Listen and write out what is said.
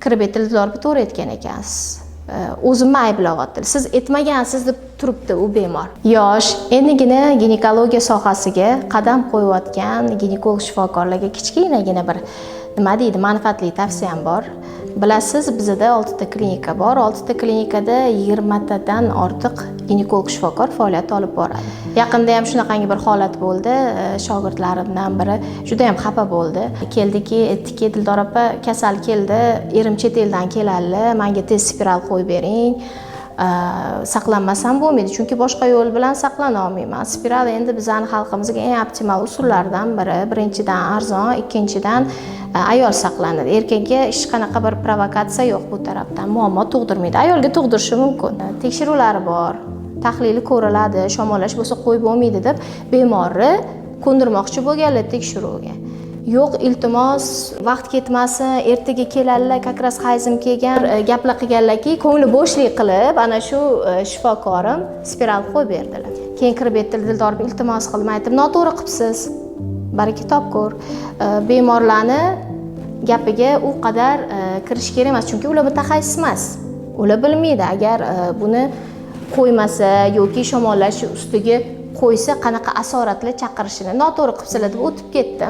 kirib etildor to'g'ri aytgan ekansiz. O'zimni ayblayapti. Siz aytmagansiz deb turibdi u bemor. Yosh, endigina ginekologiya sohasiga qadam qo'yayotgan ginekolog shifokorlarga kichkinagina bir nima deydi, manfaatli tavsiyam bor. Bilasiz, bizda 6 ta klinika bor. 6 ta klinikada 20 tadan ortiq ginekolog shifokor faoliyat olib boradi. Yaqinda ham shunaqangi bir holat bo'ldi. Shogirdlarimdan biri juda ham xafa bo'ldi. Keldiki, aytdiki, Dildor opa, kasal keldi, erim chet eldan keladi, menga tez spiral qo'yib bering. Saqlanmasam bo'lmaydi, chunki boshqa yo'l bilan saqlana olmayman. Spiral endi bizning xalqimizga eng optimal usullardan biri. Birinchidan arzon, ikkinchidan ayol saqlanadi. Erkakka hech qanaqa bir provokatsiya yo'q bu tarafdan. Muammo tug'dirmaydi. Ayolga tug'dirishi mumkin. Tekshiruvlari bor. Tahlili ko'riladi, shamollash bo'lsa qo'yib bo'lmaydi deb bemorni ko'ndirmoqchi bo'lganlar tekshiruvga. Yo'q, iltimos, vaqt ketmasin, ertaga keladilar, kakras hayzim kelgan, gaplar qilganlarki, ko'ngli bo'shlik qilib, ana shu shifokorim spiral qo'yib berdilar. Keyin kirib aytdi, Dildor, iltimos qildim, aytdim, noto'g'ri qilibsiz. Baraka topkur. Bemorlarni gapiga u qadar kirish kerak emas, chunki ular mutaxassis emas. Ular bilmaydi, agar buni qo'ymasa yoki shamollash ustiga qo'ysa qanaqa asoratlar chaqirishini. Noto'g'ri qilibsizlar deb o'tib ketdi.